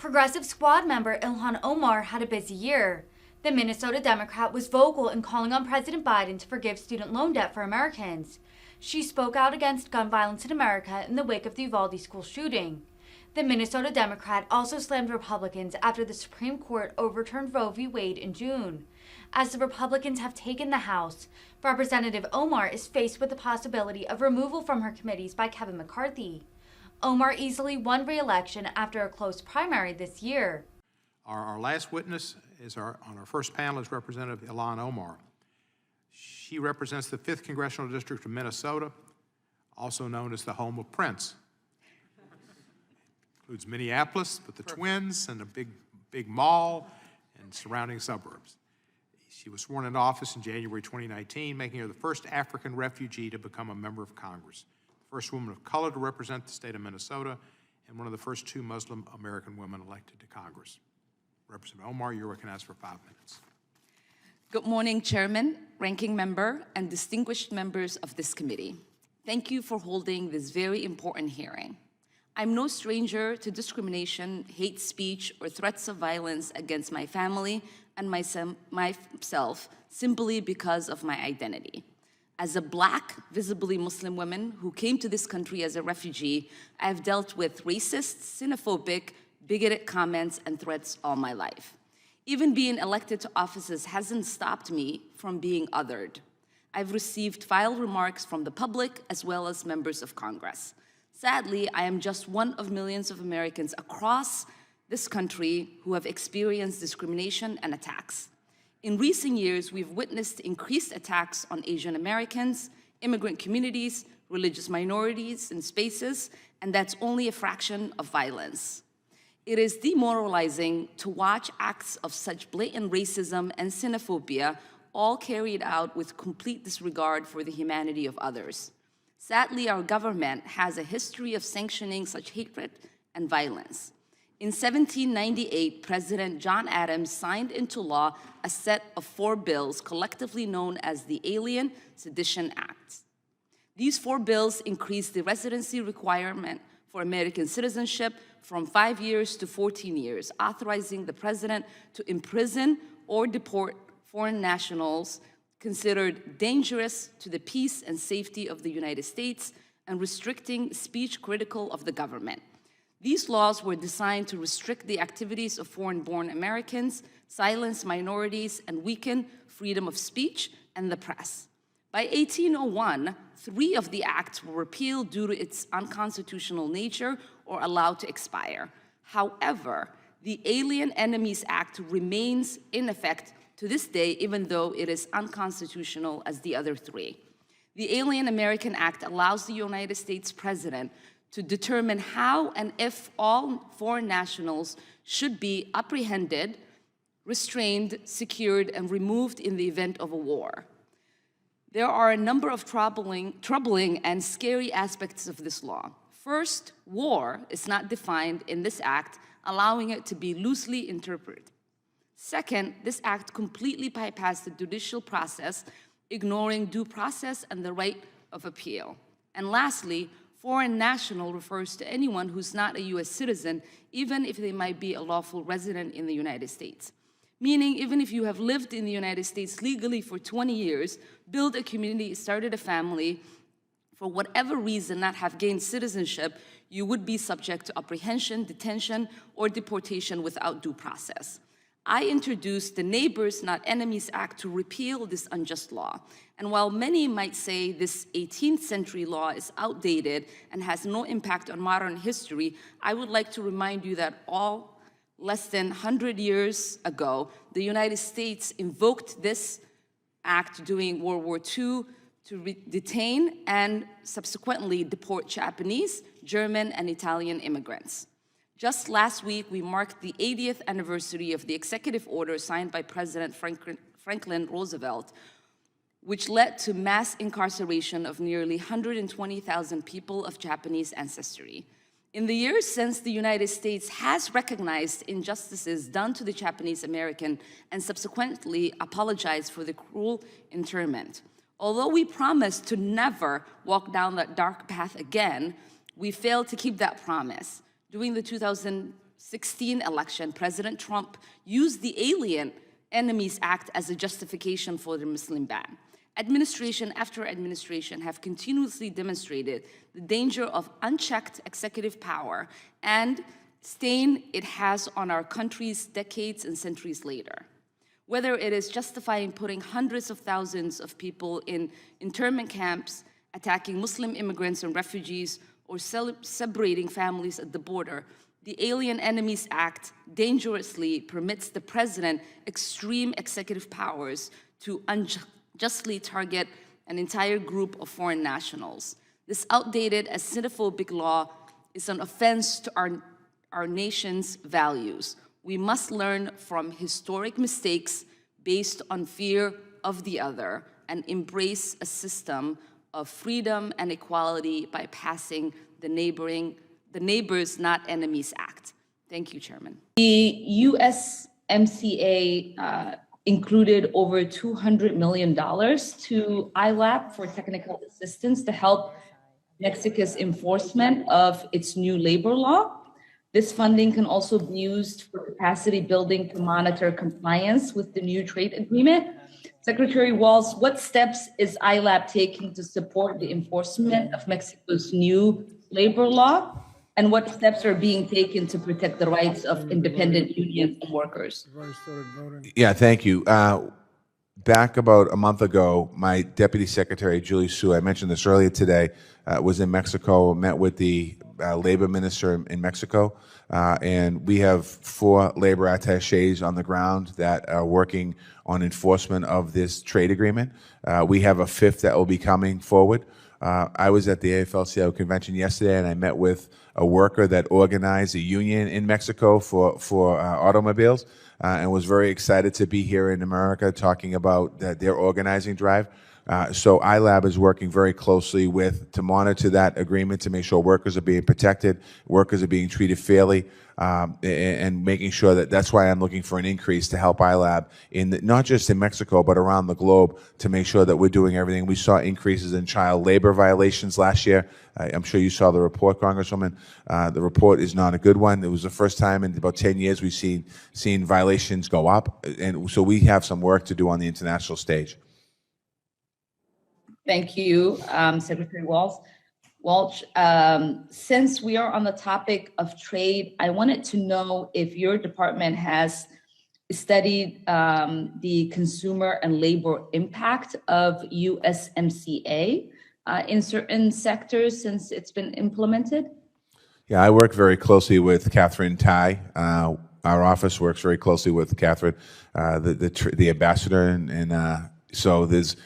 Progressive Squad member Ilhan Omar had a busy year. The Minnesota Democrat was vocal in calling on President Biden to forgive student loan debt for Americans. She spoke out against gun violence in America in the wake of the Uvalde school shooting. The Minnesota Democrat also slammed Republicans after the Supreme Court overturned Roe v. Wade in June. As the Republicans have taken the House, Representative Omar is faced with the possibility of removal from her committees by Kevin McCarthy. Omar easily won re-election after a close primary this year. Our last witness on our first panel is Representative Ilhan Omar. She represents the 5th Congressional District of Minnesota, also known as the home of Prince. Includes Minneapolis with the Twins and a big mall and surrounding suburbs. She was sworn into office in January 2019, making her the first African refugee to become a member of Congress, the first woman of color to represent the state of Minnesota, and one of the first 2 Muslim American women elected to Congress. Representative Omar, you're recognized for 5 minutes. Good morning, Chairman, Ranking Member, and distinguished members of this committee. Thank you for holding this very important hearing. I'm no stranger to discrimination, hate speech, or threats of violence against my family and myself simply because of my identity. As a Black, visibly Muslim woman who came to this country as a refugee, I have dealt with racist, xenophobic, bigoted comments and threats all my life. Even being elected to offices hasn't stopped me from being othered. I've received vile remarks from the public as well as members of Congress. Sadly, I am just one of millions of Americans across this country who have experienced discrimination and attacks. In recent years, we've witnessed increased attacks on Asian Americans, immigrant communities, religious minorities in spaces, and that's only a fraction of violence. It is demoralizing to watch acts of such blatant racism and xenophobia, all carried out with complete disregard for the humanity of others. Sadly, our government has a history of sanctioning such hatred and violence. In 1798, President John Adams signed into law a set of 4 bills collectively known as the Alien Sedition Acts. These 4 bills increased the residency requirement for American citizenship from 5 years to 14 years, authorizing the president to imprison or deport foreign nationals considered dangerous to the peace and safety of the United States and restricting speech critical of the government. These laws were designed to restrict the activities of foreign-born Americans, silence minorities, and weaken freedom of speech and the press. By 1801, 3 of the acts were repealed due to its unconstitutional nature or allowed to expire. However, the Alien Enemies Act remains in effect to this day, even though it is unconstitutional as the other 3. The Alien American Act allows the United States President to determine how and if all foreign nationals should be apprehended, restrained, secured, and removed in the event of a war. There are a number of troubling and scary aspects of this law. First, war is not defined in this act, allowing it to be loosely interpreted. Second, this act completely bypassed the judicial process, ignoring due process and the right of appeal. And lastly, foreign national refers to anyone who's not a U.S. citizen, even if they might be a lawful resident in the United States. Meaning, even if you have lived in the United States legally for 20 years, built a community, started a family, for whatever reason not have gained citizenship, you would be subject to apprehension, detention, or deportation without due process. I introduced the Neighbors Not Enemies Act to repeal this unjust law. And while many might say this 18th century law is outdated and has no impact on modern history, I would like to remind you that less than 100 years ago, the United States invoked this act during World War II to detain and subsequently deport Japanese, German, and Italian immigrants. Just last week, we marked the 80th anniversary of the executive order signed by President Franklin Roosevelt, which led to mass incarceration of nearly 120,000 people of Japanese ancestry. In the years since, the United States has recognized injustices done to the Japanese American and subsequently apologized for the cruel internment. Although we promised to never walk down that dark path again, we failed to keep that promise. During the 2000 2016 election, President Trump used the Alien Enemies Act as a justification for the Muslim ban. Administration after administration have continuously demonstrated the danger of unchecked executive power and stain it has on our country's decades and centuries later. Whether it is justifying putting hundreds of thousands of people in internment camps, attacking Muslim immigrants and refugees, or separating families at the border, the Alien Enemies Act dangerously permits the president extreme executive powers to unjustly target an entire group of foreign nationals. This outdated and xenophobic law is an offense to our nation's values. We must learn from historic mistakes based on fear of the other and embrace a system of freedom and equality by passing the Neighbors Not Enemies Act. Thank you, Chairman. The USMCA included over $200 million to ILAP for technical assistance to help Mexico's enforcement of its new labor law. This funding can also be used for capacity building to monitor compliance with the new trade agreement. Secretary Walz, what steps is ILAP taking to support the enforcement of Mexico's new labor law? And what steps are being taken to protect the rights of independent unions and workers? Yeah, thank you. Back about a month ago, my Deputy Secretary, Julie Su, I mentioned this earlier today, was in Mexico, met with the labor minister in Mexico, and we have 4 labor attaches on the ground that are working on enforcement of this trade agreement. We have a 5th that will be coming forward. I was at the AFL-CIO convention yesterday, and I met with a worker that organized a union in Mexico for automobiles, and was very excited to be here in America talking about their organizing drive. So ILAB is working very closely to monitor that agreement to make sure workers are being protected, workers are being treated fairly, and making sure that's why I'm looking for an increase to help ILAB not just in Mexico, but around the globe to make sure that we're doing everything. We saw increases in child labor violations last year. I'm sure you saw the report, Congresswoman. The report is not a good one. It was the first time in about 10 years we've seen violations go up, and so we have some work to do on the international stage. Thank you, Secretary Walsh. Since we are on the topic of trade, I wanted to know if your department has studied the consumer and labor impact of USMCA in certain sectors since it's been implemented. Yeah, I work very closely with Catherine Tai. Our office works very closely with Catherine, the ambassador, and so there's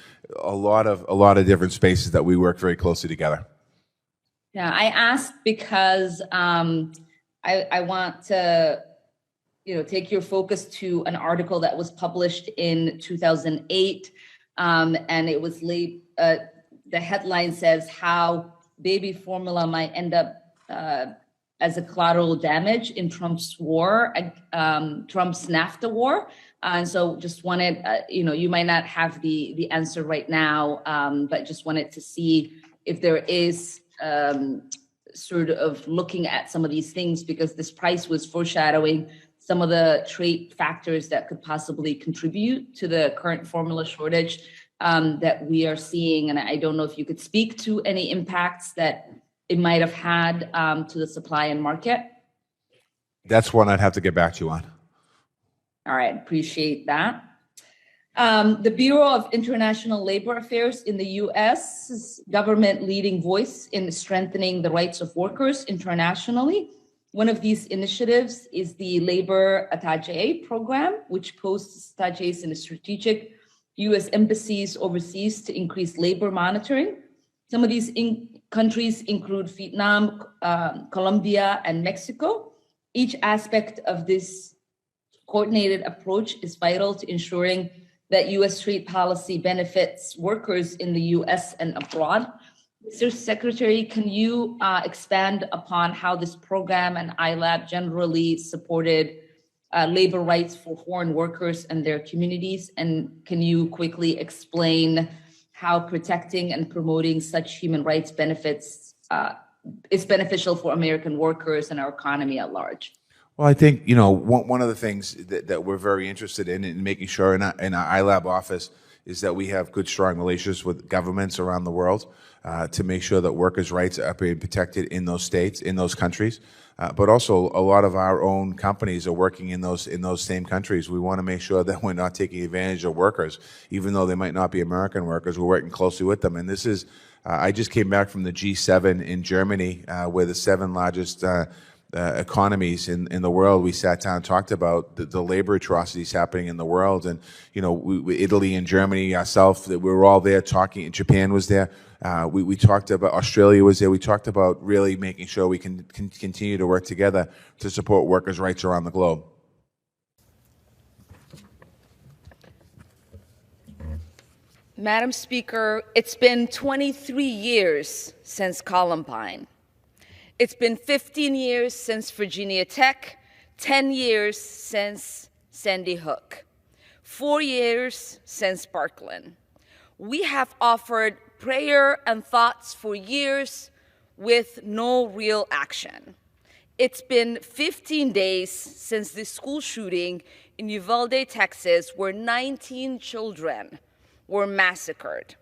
a lot of different spaces that we work very closely together. Yeah, I asked because I want to, take your focus to an article that was published in 2008, and it was the headline says how baby formula might end up as a collateral damage in Trump's NAFTA war. And so just wanted, you might not have the answer right now, but just wanted to see if there is sort of looking at some of these things, because this price was foreshadowing some of the trade factors that could possibly contribute to the current formula shortage that we are seeing. And I don't know if you could speak to any impacts that it might have had to the supply and market. That's one I'd have to get back to you on. All right, appreciate that. The Bureau of International Labor Affairs in the U.S. is government leading voice in strengthening the rights of workers internationally. One of these initiatives is the Labor Attaché program, which posts attachés in strategic U.S. embassies overseas to increase labor monitoring. Some of these countries include Vietnam, Colombia, and Mexico. Each aspect of this coordinated approach is vital to ensuring that U.S. trade policy benefits workers in the U.S. and abroad. Mr. Secretary, can you expand upon how this program and ILAB generally supported labor rights for foreign workers and their communities? And can you quickly explain how protecting and promoting such human rights benefits is beneficial for American workers and our economy at large? Well, I think, you know, one of the things that we're very interested in making sure in our iLab office is that we have good, strong relations with governments around the world to make sure that workers' rights are being protected in those states, in those countries. But also, a lot of our own companies are working in those same countries. We want to make sure that we're not taking advantage of workers, even though they might not be American workers. We're working closely with them. And this is, I just came back from the G7 in Germany, where the 7 largest economies in the world. We sat down and talked about the labor atrocities happening in the world, and you know, Italy and Germany, ourselves, we were all there talking. Japan was there. We talked about, Australia was there. We talked about really making sure we can continue to work together to support workers' rights around the globe. Madam Speaker, it's been 23 years since Columbine. It's been 15 years since Virginia Tech, 10 years since Sandy Hook, 4 years since Parkland. We have offered prayer and thoughts for years with no real action. It's been 15 days since the school shooting in Uvalde, Texas, where 19 children were massacred.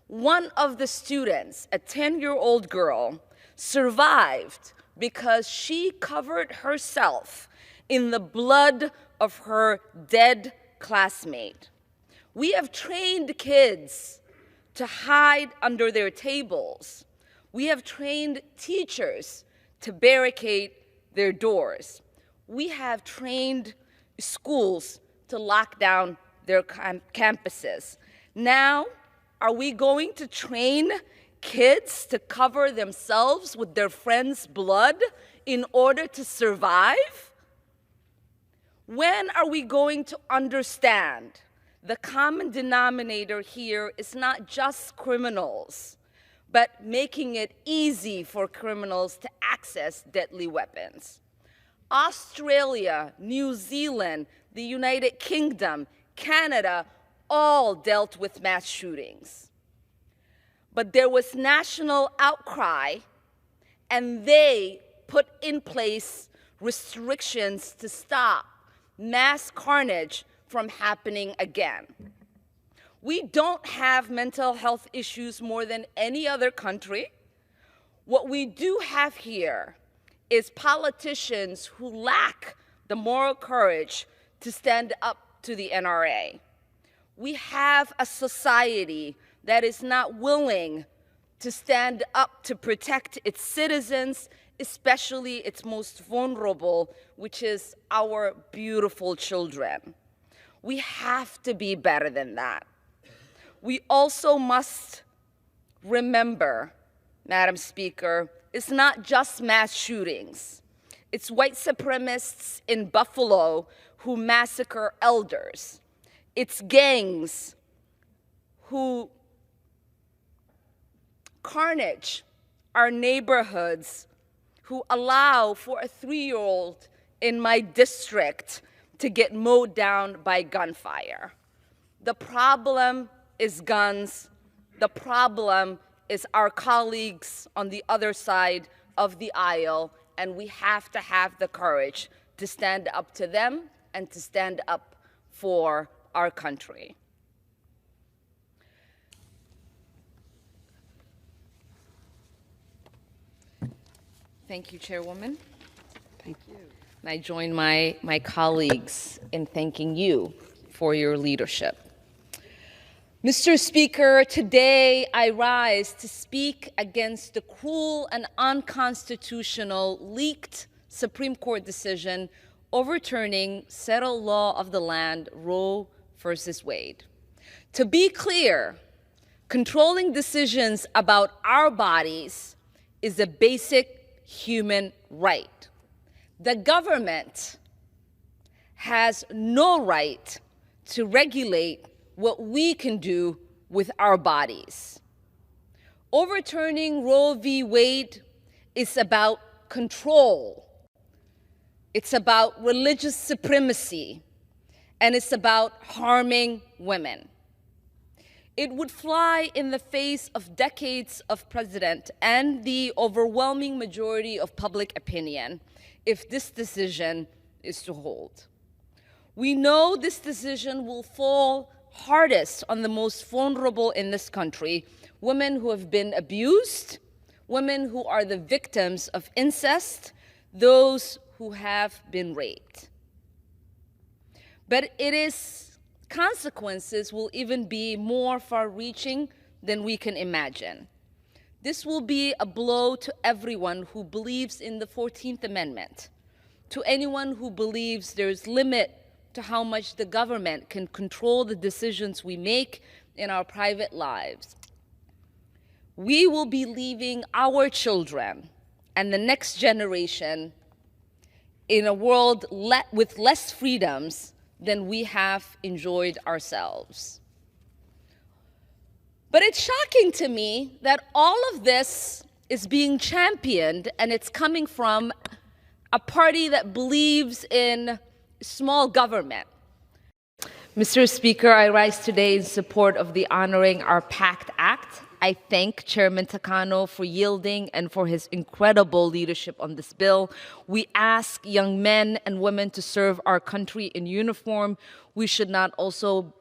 One of the students, a 10-year-old girl, survived because she covered herself in the blood of her dead classmate. We have trained kids to hide under their tables. We have trained teachers to barricade their doors. We have trained schools to lock down their campuses. Now, are we going to train kids to cover themselves with their friends' blood in order to survive? When are we going to understand the common denominator here is not just criminals, but making it easy for criminals to access deadly weapons? Australia, New Zealand, the United Kingdom, Canada, all dealt with mass shootings. But there was national outcry, and they put in place restrictions to stop mass carnage from happening again. We don't have mental health issues more than any other country. What we do have here is politicians who lack the moral courage to stand up to the NRA. We have a society that is not willing to stand up to protect its citizens, especially its most vulnerable, which is our beautiful children. We have to be better than that. We also must remember, Madam Speaker, it's not just mass shootings. It's white supremacists in Buffalo who massacre elders. It's gangs who carnage our neighborhoods, who allow for a 3-year-old in my district to get mowed down by gunfire. The problem is guns. The problem is our colleagues on the other side of the aisle, and we have to have the courage to stand up to them and to stand up for our country. Thank you, Chairwoman. Thank you. And I join my colleagues in thanking you for your leadership. Mr. Speaker, today I rise to speak against the cruel and unconstitutional leaked Supreme Court decision overturning settled law of the land, Roe versus Wade. To be clear, controlling decisions about our bodies is a basic human right. The government has no right to regulate what we can do with our bodies. Overturning Roe v. Wade is about control. It's about religious supremacy, and it's about harming women. It would fly in the face of decades of precedent and the overwhelming majority of public opinion. if this decision is to hold. We know this decision will fall hardest on the most vulnerable in this country, women who have been abused, women who are the victims of incest, those who have been raped. But its consequences will even be more far-reaching than we can imagine. This will be a blow to everyone who believes in the 14th Amendment, to anyone who believes there's limit to how much the government can control the decisions we make in our private lives. We will be leaving our children and the next generation in a world with less freedoms than we have enjoyed ourselves. But it's shocking to me that all of this is being championed, and it's coming from a party that believes in small government. Mr. Speaker, I rise today in support of the Honoring Our Pact Act. I thank Chairman Takano for yielding and for his incredible leadership on this bill. We ask young men and women to serve our country in uniform. We should not also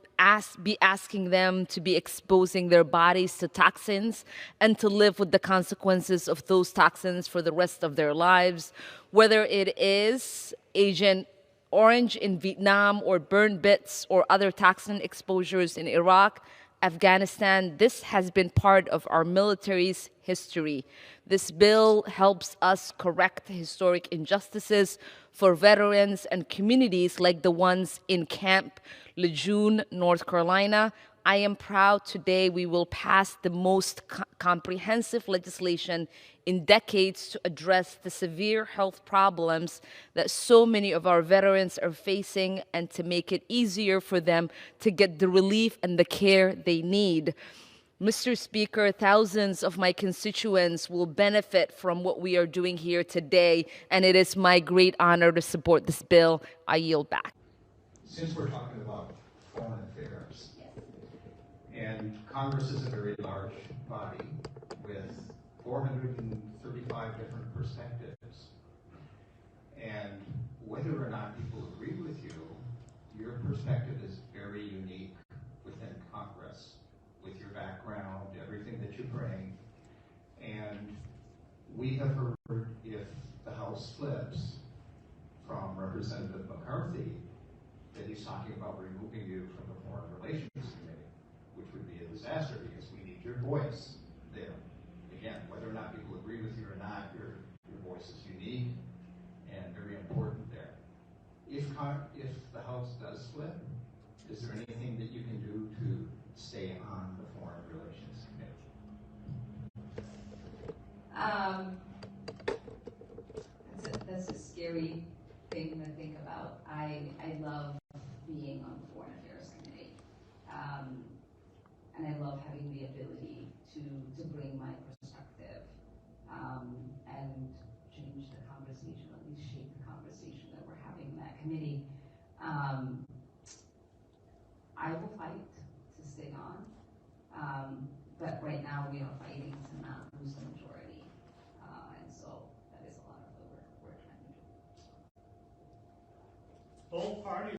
be asking them to be exposing their bodies to toxins and to live with the consequences of those toxins for the rest of their lives. Whether it is Agent Orange in Vietnam or burn bits or other toxin exposures in Iraq, Afghanistan, this has been part of our military's history. This bill helps us correct historic injustices for veterans and communities like the ones in Camp Lejeune, North Carolina. I am proud today we will pass the most comprehensive legislation in decades to address the severe health problems that so many of our veterans are facing and to make it easier for them to get the relief and the care they need. Mr. Speaker, thousands of my constituents will benefit from what we are doing here today, and it is my great honor to support this bill. I yield back. Since we're talking about foreign affairs, and Congress is a very large body with 435 different perspectives, and whether or not people agree with you, your perspective is very unique within Congress, with your background, everything that you bring. And we have heard if the House flips from Representative McCarthy, that he's talking about removing you from the Foreign Relations Committee, which would be a disaster because we need your voice there. Again, whether or not people agree with you or not, your voice is unique and very important there. If the House does flip, is there anything that you can do to stay on the Foreign Relations Committee? That's a scary thing to think about. I love being on the Foreign Affairs Committee, and I love having the ability to bring my perspective and change the conversation, at least shape the conversation that we're having in that committee. I will fight to stay on, but right now we are fighting to not lose the majority, and so that is a lot of the work we're trying to do. Both parties